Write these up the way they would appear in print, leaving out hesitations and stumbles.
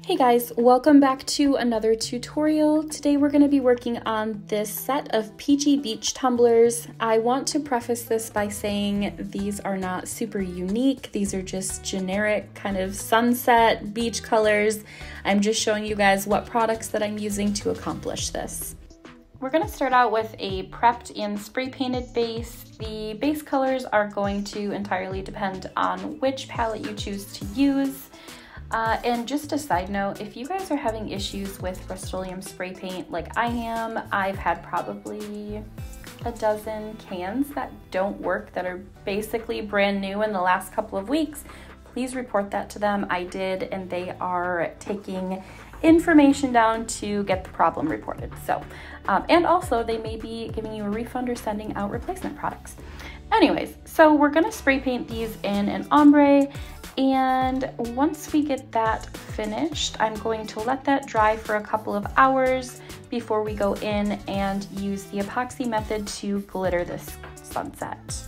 Hey guys, welcome back to another tutorial. Today we're going to be working on this set of Peachy beach tumblers. I want to preface this by saying these are not super unique. These are just generic kind of sunset beach colors. I'm just showing you guys what products that I'm using to accomplish this. We're going to start out with a prepped and spray painted base. The base colors are going to entirely depend on which palette you choose to use. And just a side note, if you guys are having issues with Rust-Oleum spray paint like I am, I've had probably a dozen cans that don't work that are basically brand new in the last couple of weeks. Please report that to them. I did, and they are taking information down to get the problem reported. So, and also they may be giving you a refund or sending out replacement products. Anyways, so we're gonna spray paint these in an ombre. And once we get that finished, I'm going to let that dry for a couple of hours before we go in and use the epoxy method to glitter this sunset.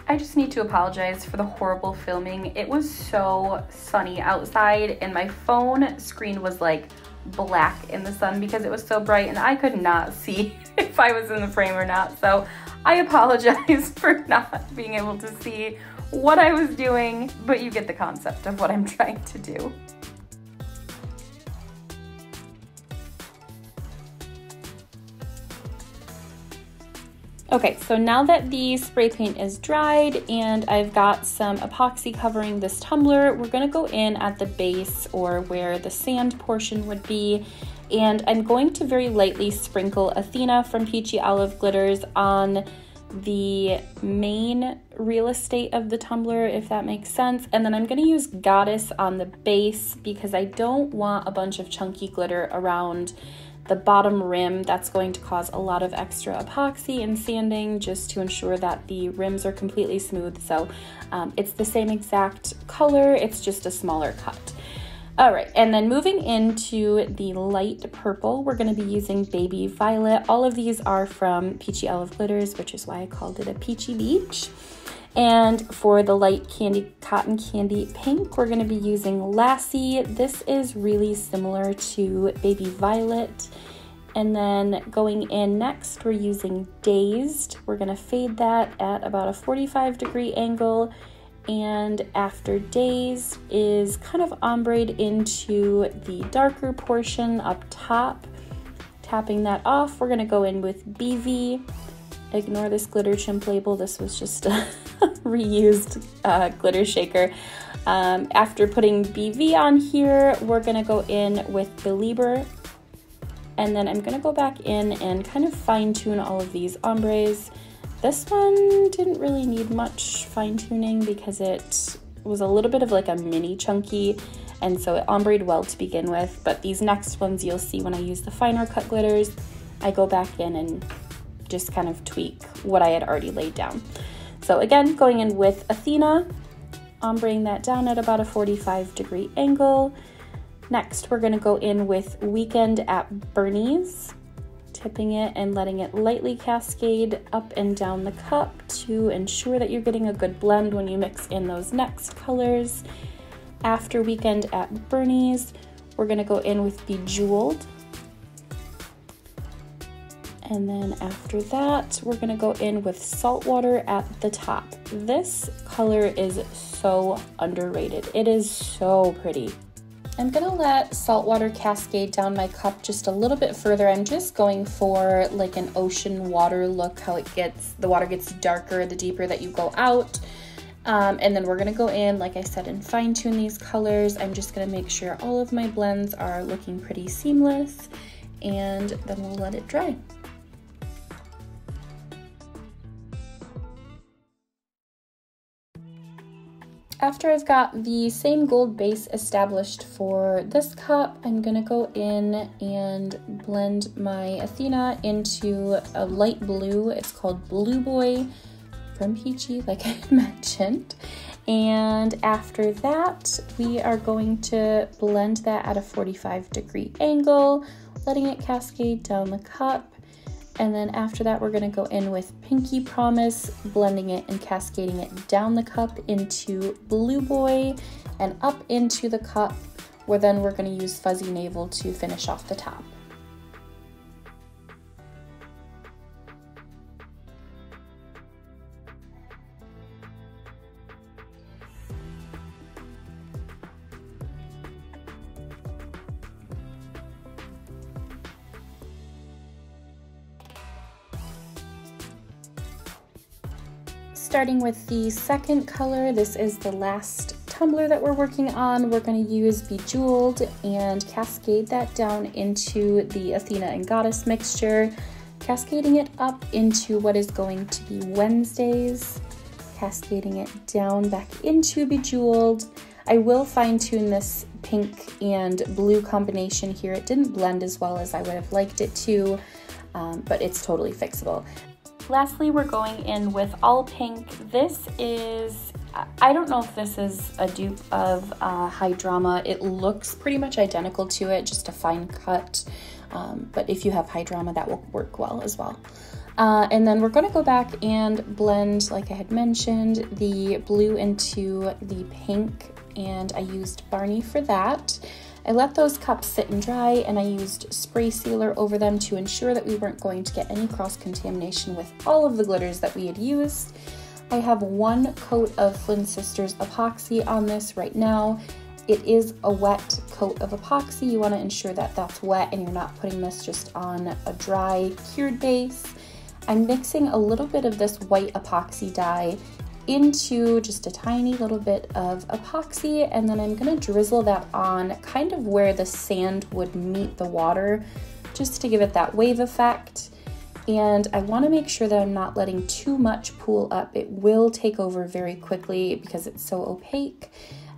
I just need to apologize for the horrible filming. It was so sunny outside and my phone screen was like black in the sun because it was so bright and I could not see if I was in the frame or not. So I apologize for not being able to see what I was doing, but you get the concept of what I'm trying to do. Okay, so now that the spray paint is dried and I've got some epoxy covering this tumbler, we're gonna go in at the base or where the sand portion would be, and I'm going to very lightly sprinkle Athena from Peachy Olive Glitters on the main real estate of the tumbler, if that makes sense. And then I'm gonna use Goddess on the base because I don't want a bunch of chunky glitter around the bottom rim. That's going to cause a lot of extra epoxy and sanding just to ensure that the rims are completely smooth. So it's the same exact color, it's just a smaller cut. All right, and then moving into the light purple, we're gonna be using Baby Violet. All of these are from Peachy Olive Glitters, which is why I called it a Peachy Beach. And for the light cotton candy pink, we're gonna be using Lassie. This is really similar to Baby Violet. And then going in next, we're using Dazed. We're gonna fade that at about a 45-degree angle. And after Dazed is kind of ombreed into the darker portion up top. Tapping that off, we're gonna go in with Beevee. Ignore this glitter chimp label. This was just a reused glitter shaker. After putting Beevee on here, we're gonna go in with Belieber. And then I'm gonna go back in and kind of fine tune all of these ombres. This one didn't really need much fine tuning because it was a little bit of like a mini chunky, and so it ombreed well to begin with. But these next ones you'll see when I use the finer cut glitters, I go back in and just kind of tweak what I had already laid down. So again, going in with Athena, ombreing that down at about a 45-degree angle. Next, we're gonna go in with Weekend at Barney's, tipping it and letting it lightly cascade up and down the cup to ensure that you're getting a good blend when you mix in those next colors. After Weekend at Barney's, we're gonna go in with Bejeweled. And then after that, we're gonna go in with Saltwater at the top. This color is so underrated. It is so pretty. I'm gonna let Saltwater cascade down my cup just a little bit further. I'm just going for like an ocean water look, how it gets, the water gets darker the deeper that you go out. And then we're gonna go in, like I said, and fine tune these colors. I'm just gonna make sure all of my blends are looking pretty seamless, and then we'll let it dry. After I've got the same gold base established for this cup, I'm gonna go in and blend my Athena into a light blue. It's called Blue Boy from Peachy, like I had mentioned. And after that, we are going to blend that at a 45-degree angle, letting it cascade down the cup. And then after that, we're gonna go in with Pinky Promise, blending it and cascading it down the cup into Blue Boy and up into the cup, where then we're gonna use Fuzzy Navel to finish off the top. Starting with the second color, this is the last tumbler that we're working on. We're going to use Bejeweled and cascade that down into the Athena and Goddess mixture, cascading it up into what is going to be Wednesdays, cascading it down back into Bejeweled. I will fine tune this pink and blue combination here. It didn't blend as well as I would have liked it to, but it's totally fixable. Lastly, we're going in with All Pink. This is, I don't know if this is a dupe of High Drama. It looks pretty much identical to it, just a fine cut. But if you have High Drama, that will work well as well. And then we're going to go back and blend, like I had mentioned, the blue into the pink, and I used Barney for that. I let those cups sit and dry, and I used spray sealer over them to ensure that we weren't going to get any cross-contamination with all of the glitters that we had used. I have one coat of Flynn Sisters epoxy on this right now. It is a wet coat of epoxy. You want to ensure that that's wet and you're not putting this just on a dry, cured base. I'm mixing a little bit of this white epoxy dye into just a tiny little bit of epoxy, and then I'm going to drizzle that on kind of where the sand would meet the water, just to give it that wave effect. And I want to make sure that I'm not letting too much pool up. It will take over very quickly because it's so opaque.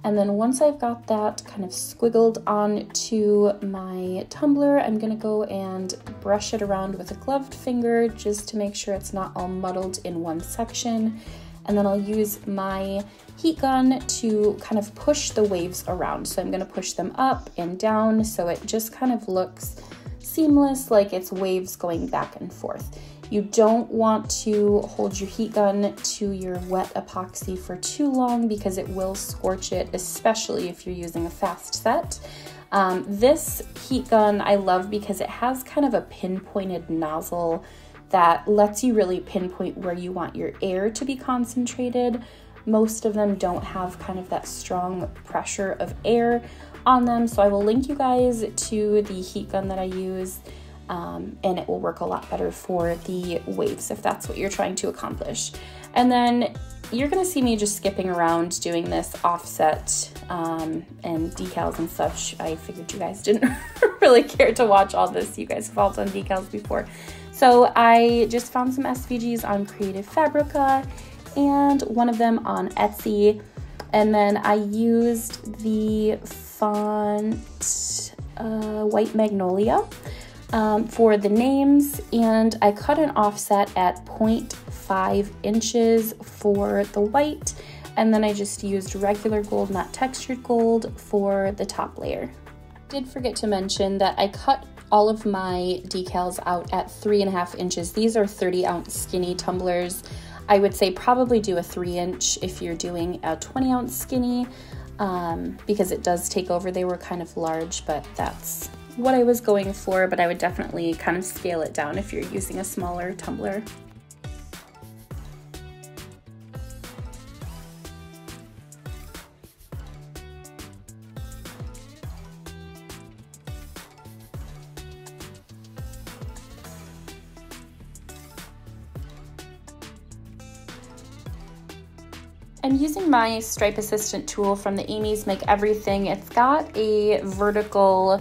And then once I've got that kind of squiggled onto my tumbler, I'm going to go and brush it around with a gloved finger just to make sure it's not all muddled in one section. And then I'll use my heat gun to kind of push the waves around. So I'm gonna push them up and down so it just kind of looks seamless, like it's waves going back and forth. You don't want to hold your heat gun to your wet epoxy for too long because it will scorch it, especially if you're using a fast set. This heat gun I love because it has kind of a pinpointed nozzle that lets you really pinpoint where you want your air to be concentrated. Most of them don't have kind of that strong pressure of air on them, so I will link you guys to the heat gun that I use, and it will work a lot better for the waves if that's what you're trying to accomplish. And then you're gonna see me just skipping around doing this offset and decals and such. I figured you guys didn't really care to watch all this. You guys have all done decals before. So I just found some SVGs on Creative Fabrica and one of them on Etsy. And then I used the font White Magnolia for the names, and I cut an offset at 0.5 inches for the white, and then I just used regular gold, not textured gold, for the top layer. Did forget to mention that I cut all of my decals out at 3.5 inches. These are 30-ounce skinny tumblers. I would say probably do a 3-inch if you're doing a 20-ounce skinny, because it does take over. They were kind of large, but that's what I was going for, but I would definitely kind of scale it down if you're using a smaller tumbler. I'm using my Stripe Assistant tool from the Amy's Make Everything. It's got a vertical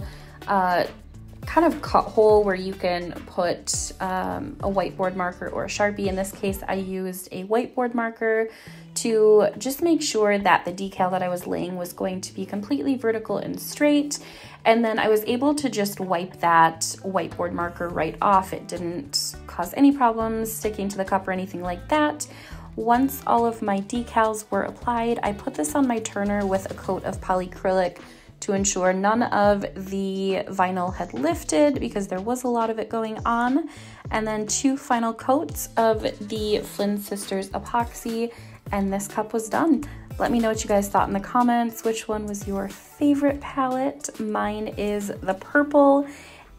kind of cut hole where you can put a whiteboard marker or a Sharpie. In this case, I used a whiteboard marker to just make sure that the decal that I was laying was going to be completely vertical and straight. And then I was able to just wipe that whiteboard marker right off. It didn't cause any problems sticking to the cup or anything like that. Once all of my decals were applied, I put this on my turner with a coat of polycrylic to ensure none of the vinyl had lifted, because there was a lot of it going on. And then 2 final coats of the Flynn Sisters epoxy, and this cup was done. Let me know what you guys thought in the comments. Which one was your favorite palette? Mine is the purple,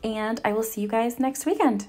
and I will see you guys next weekend.